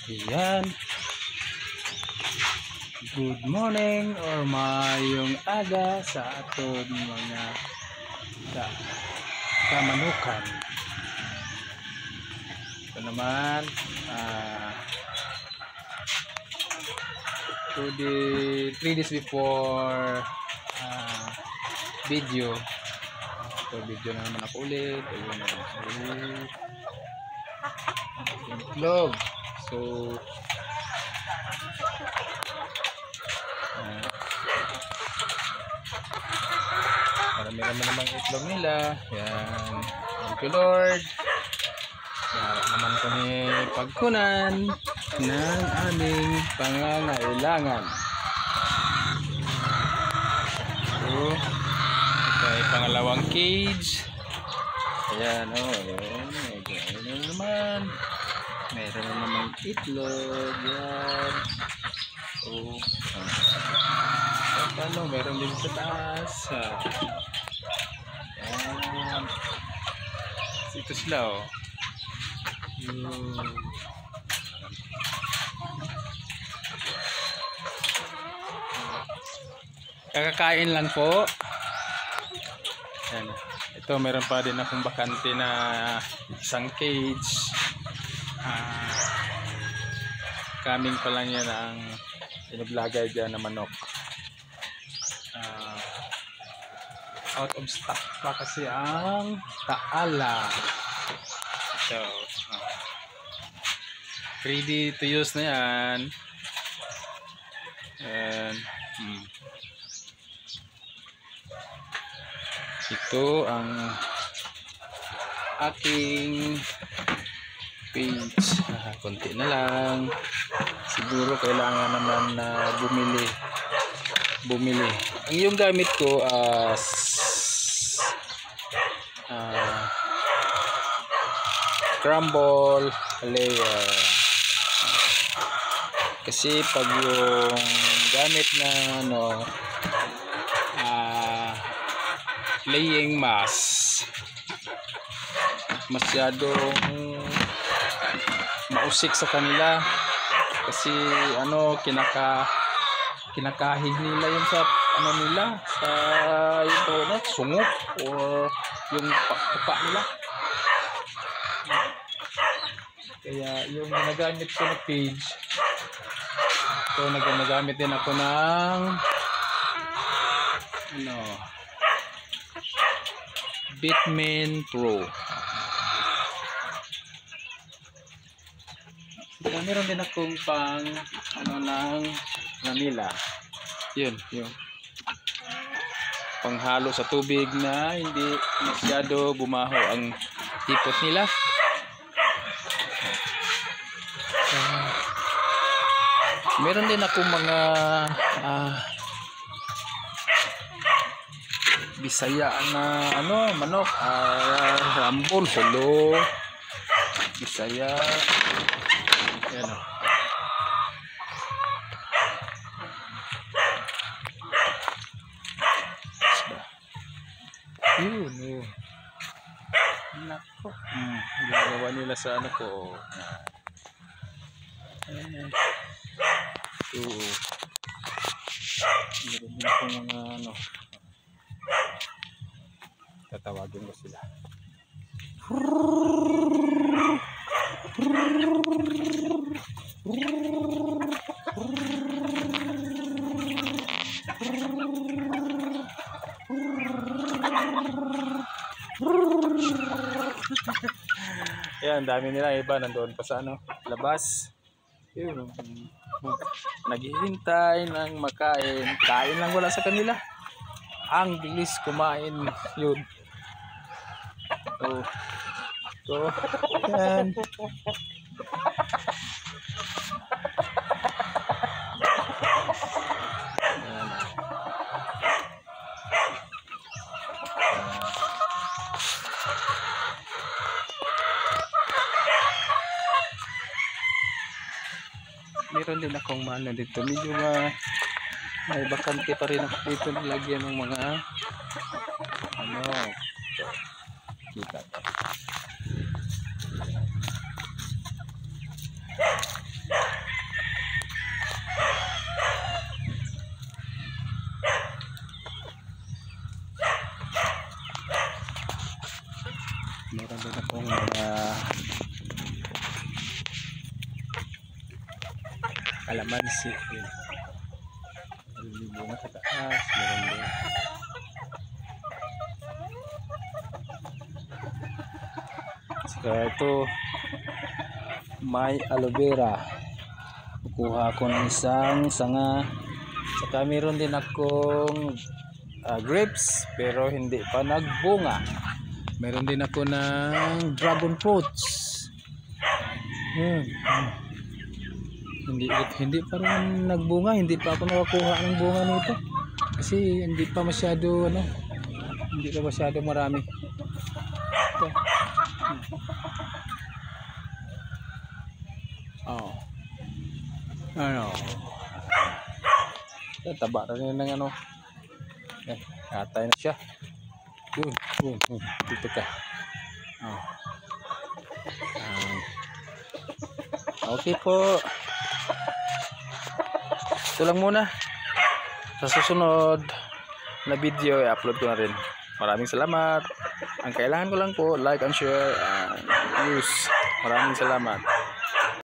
Ayan. Good morning or mayong aga sa aton mga kamanukan. Ito naman to the 3 days before video. Ito video na naman ako ulit. Ayun na vlog. So marami namang itlog nila. Yan. Thank you Lord. Harap naman kami pagkunan ng aming pangangailangan. So ito ay pangalawang cage. Ayan o. Ayan naman. Meron na namang itlog. Yan. So ano, meron din sa taas. Yan. Ito sila o. Kakakain lang po. Yan. Ito meron pa din akong bakante na isang cage. Coming pa lang yan ang pinaglagay dyan na manok. Out of stock pa kasi ang taala. Ito. Ready to use na yan. And ito ang aking page. Konti na lang. Siguro kailangan naman na bumili. Ang yung gamit ko crumble layer. Kasi pag yung gamit na laying mask, masyadong mausik sa kanila. Kasi kinakahig nila yung sa nila sa ito sungok or yung papa nila. Kaya yung ginagamit ko na page, ito nagamit din ako ng Bitmain Pro. Meron din akong pang ng Manila. Yun, yung panghalo sa tubig na hindi masyado bumaho ang tipot nila. Meron din akong mga Bisaya na manok, rambol, hulo, Bisaya. Ayan o. Yun o. Nako. Ginagawa nila sa ko. Ayan. So meron din akong mga tatawagin ko sila. Yan, dami nila. Iba nandoon pa sa labas. Yun, naghihintay ng makain. Kain lang wala sa kanila. Ang bilis kumain yun. So yan. Meron din akong mana dito. Medyo may bakante pa rin ako dito. Nilagyan ng mga kita to. kalamansi. Yun. May bunga sa taas. Meron din. Saka ito, may aloe vera. Kukuha ako ng isang sanga. Saka meron din akong grapes pero hindi pa nagbunga. Meron din ako ng dragon fruits. Hindi pa rin nagbunga, hindi pa ako nakakuha ng bunga nito. Kasi hindi pa masyado hindi pa masyado marami. Ito. Oh. Taba na rin ng natay na siya. Dito ka. Okay po. Ito lang muna. Sa susunod na video i-upload ko na rin. Maraming salamat. Ang kailangan ko lang po like and share and use. Maraming salamat.